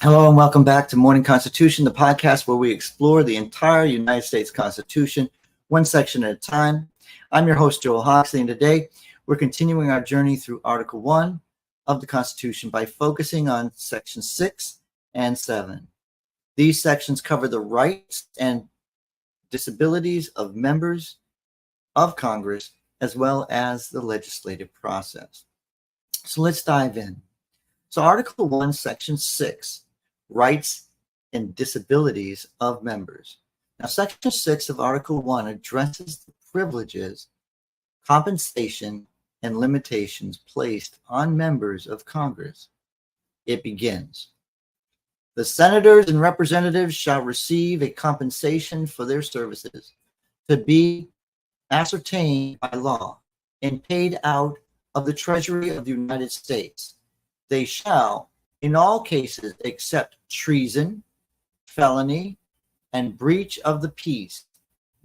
Hello and welcome back to Morning Constitution, the podcast where we explore the entire United States Constitution, one section at a time. I'm your host, Joel Hawksley, and today we're continuing our journey through Article 1 of the Constitution by focusing on Section 6 and 7. These sections cover the rights and disabilities of members of Congress as well as the legislative process. So let's dive in. So Article 1, Section 6, rights and disabilities of members. Now, Section 6 of Article 1 addresses the privileges, compensation, and limitations placed on members of Congress. It begins, the senators and representatives shall receive a compensation for their services to be ascertained by law and paid out of the Treasury of the United States. They shall, in all cases except treason, felony, and breach of the peace,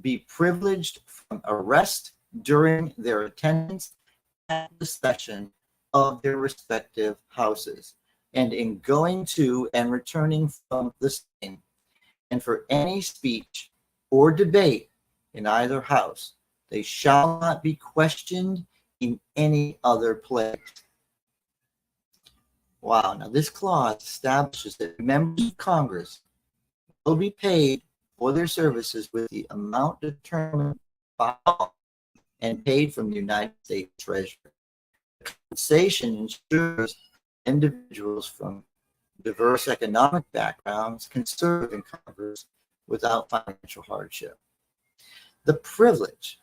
be privileged from arrest during their attendance at the session of their respective houses, and in going to and returning from the same, and for any speech or debate in either house, they shall not be questioned in any other place. Wow. Now, this clause establishes that members of Congress will be paid for their services with the amount determined by law and paid from the United States Treasury. The compensation ensures individuals from diverse economic backgrounds can serve in Congress without financial hardship. The privilege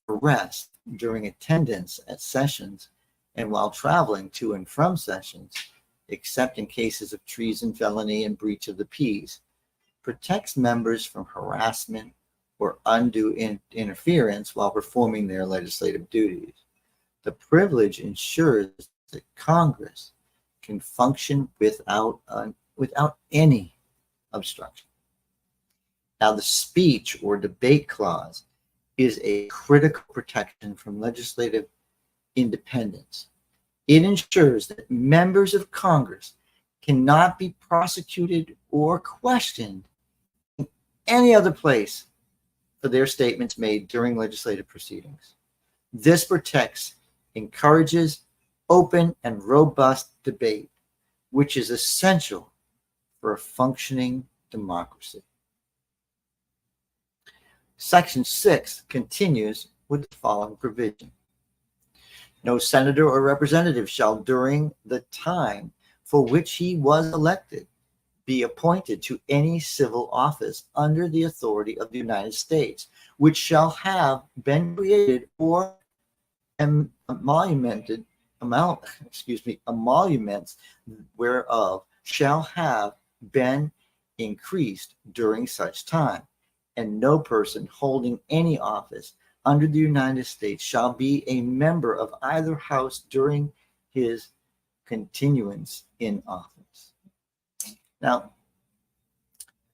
for rest during attendance at sessions and while traveling to and from sessions, except in cases of treason, felony, and breach of the peace, protects members from harassment or undue interference while performing their legislative duties. The privilege ensures that Congress can function without any obstruction. Now, the speech or debate clause is a critical protection from legislative independence. It ensures that members of Congress cannot be prosecuted or questioned in any other place for their statements made during legislative proceedings. This protects, encourages open and robust debate, which is essential for a functioning democracy. Section 6 continues with the following provision. No senator or representative shall, during the time for which he was elected, be appointed to any civil office under the authority of the United States, which shall have been created or emoluments whereof shall have been increased during such time, and no person holding any office under the United States shall be a member of either house during his continuance in office. Now,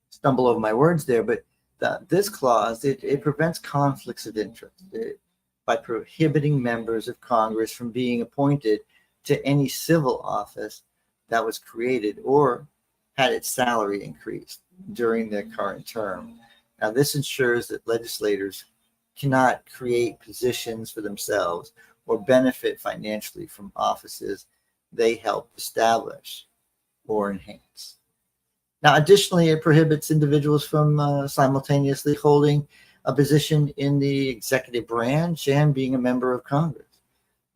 stumble over my words there, but this clause, it prevents conflicts of interest by prohibiting members of Congress from being appointed to any civil office that was created or had its salary increased during their current term. Now, this ensures that legislators cannot create positions for themselves or benefit financially from offices they help establish or enhance. Now, additionally, it prohibits individuals from simultaneously holding a position in the executive branch and being a member of Congress.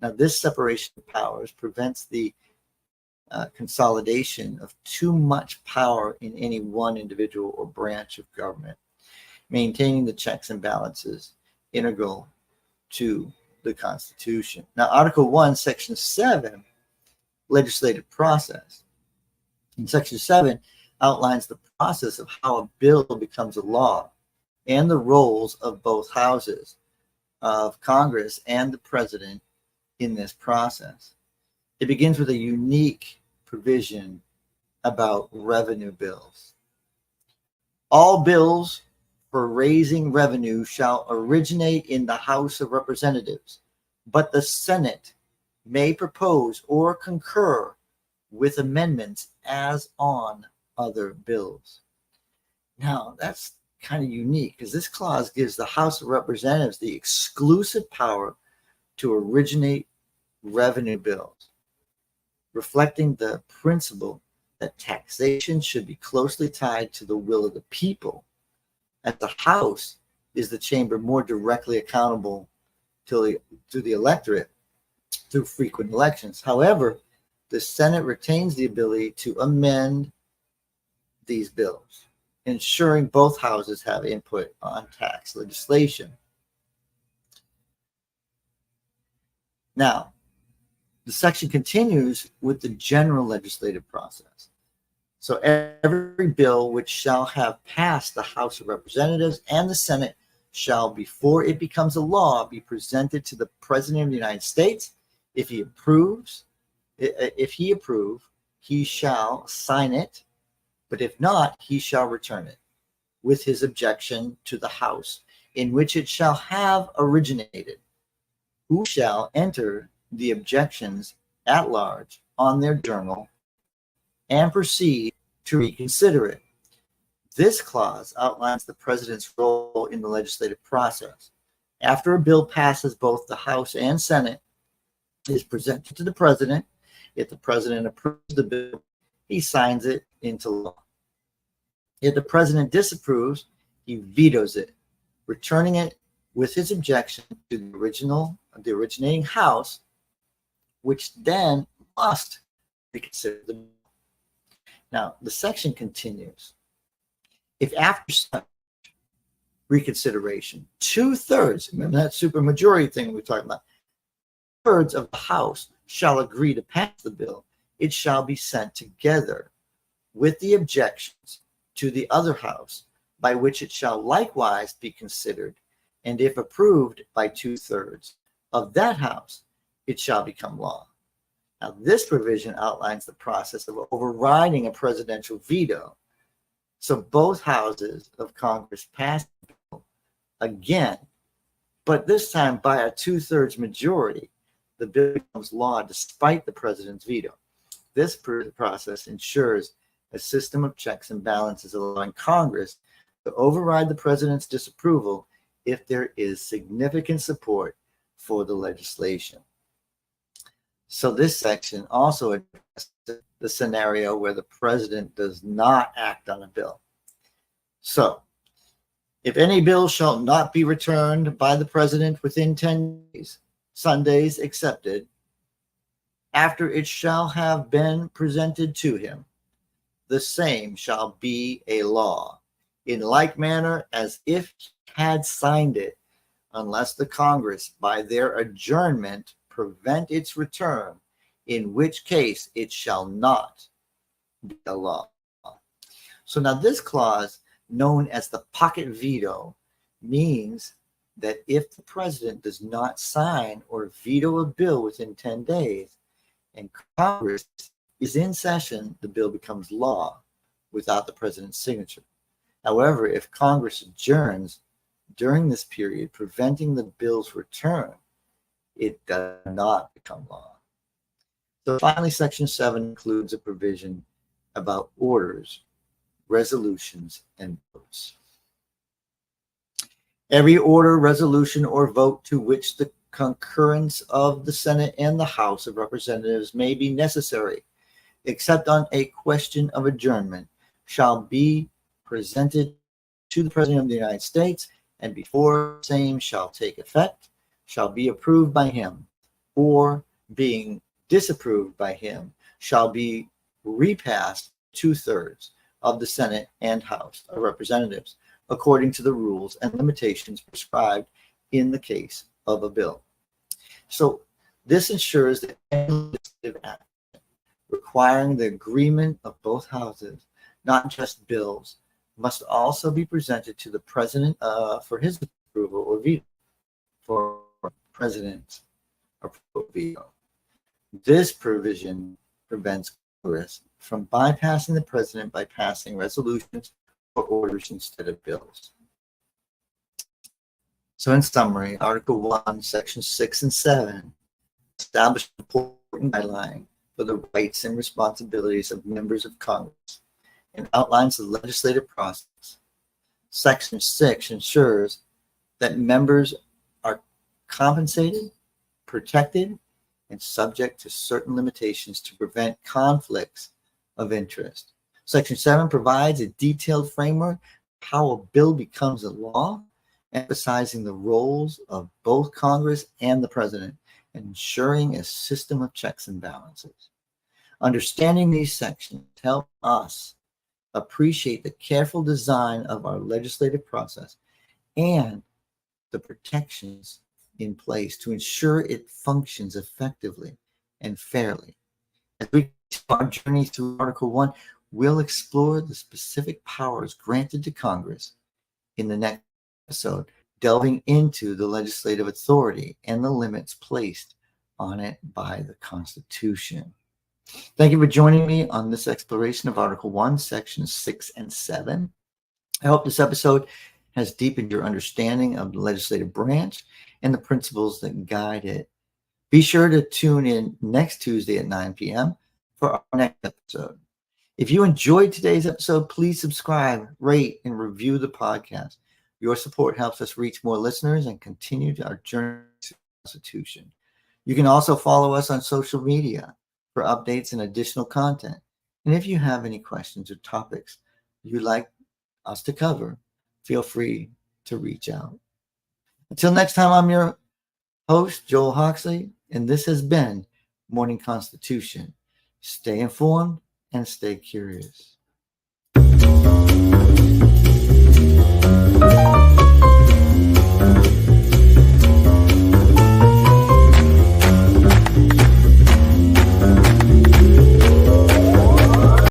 Now, this separation of powers prevents the consolidation of too much power in any one individual or branch of government, maintaining the checks and balances integral to the Constitution. Now, Article 1, Section 7, legislative process. And Section 7 outlines the process of how a bill becomes a law and the roles of both houses of Congress and the president in this process. It begins with a unique provision about revenue bills. All bills for raising revenue shall originate in the House of Representatives, but the Senate may propose or concur with amendments as on other bills. Now, that's kind of unique because this clause gives the House of Representatives the exclusive power to originate revenue bills, reflecting the principle that taxation should be closely tied to the will of the people, as the House is the chamber more directly accountable to the electorate through frequent elections. However, the Senate retains the ability to amend these bills, ensuring both houses have input on tax legislation. Now, the section continues with the general legislative process. So every bill which shall have passed the House of Representatives and the Senate shall, before it becomes a law, be presented to the President of the United States. If he approve, he shall sign it, but if not, he shall return it with his objection to the House in which it shall have originated, who shall enter the objections at large on their journal and proceed to reconsider it. This clause outlines the president's role in the legislative process. After a bill passes both the House and Senate, it is presented to the president. If the president approves the bill, he signs it into law. If the president disapproves, he vetoes it, returning it with his objection to the originating House, which then must reconsider the bill. Now, the section continues. If after such reconsideration, 2/3, remember that supermajority thing we were talking about, 2/3 of the House shall agree to pass the bill, it shall be sent together with the objections to the other House, by which it shall likewise be considered, and if approved by 2/3 of that House, it shall become law. Now, this provision outlines the process of overriding a presidential veto. So both houses of Congress passed the bill again, but this time by a 2/3 majority, the bill becomes law despite the president's veto. This process ensures a system of checks and balances, allowing Congress to override the president's disapproval if there is significant support for the legislation. So this section also addresses the scenario where the president does not act on a bill. So, if any bill shall not be returned by the president within 10 days, Sundays excepted, after it shall have been presented to him, the same shall be a law, in like manner as if he had signed it, unless the Congress, by their adjournment, prevent its return, in which case it shall not be a law. So now this clause, known as the pocket veto, means that if the president does not sign or veto a bill within 10 days and Congress is in session, the bill becomes law without the president's signature. However, if Congress adjourns during this period, preventing the bill's return, it does not become law. So finally, Section 7 includes a provision about orders, resolutions, and votes. Every order, resolution, or vote to which the concurrence of the Senate and the House of Representatives may be necessary, except on a question of adjournment, shall be presented to the President of the United States, and before same shall take effect, shall be approved by him, or being disapproved by him, shall be repassed 2/3 of the Senate and House of Representatives, according to the rules and limitations prescribed in the case of a bill. So this ensures that any legislative action requiring the agreement of both houses, not just bills, must also be presented to the president for his approval or veto. For president's approval or veto. This provision prevents Congress from bypassing the president by passing resolutions or orders instead of bills. So in summary, Article 1, Sections 6 and 7 establish an important guideline for the rights and responsibilities of members of Congress and outlines the legislative process. Section 6 ensures that members are compensated, protected, and subject to certain limitations to prevent conflicts of interest. Section 7 provides a detailed framework how a bill becomes a law, emphasizing the roles of both Congress and the President, and ensuring a system of checks and balances. Understanding these sections help us appreciate the careful design of our legislative process and the protections in place to ensure it functions effectively and fairly. As we continue our journey through Article 1, we'll explore the specific powers granted to Congress in the next episode, delving into the legislative authority and the limits placed on it by the Constitution. Thank you for joining me on this exploration of Article 1, Sections 6 and 7. I hope this episode has deepened your understanding of the legislative branch and the principles that guide it. Be sure to tune in next Tuesday at 9 p.m. for our next episode. If you enjoyed today's episode, please subscribe, rate, and review the podcast. Your support helps us reach more listeners and continue our journey to the Constitution. You can also follow us on social media for updates and additional content. And if you have any questions or topics you'd like us to cover, feel free to reach out. Until next time, I'm your host, Joel Hawksley, and this has been Morning Constitution. Stay informed and stay curious.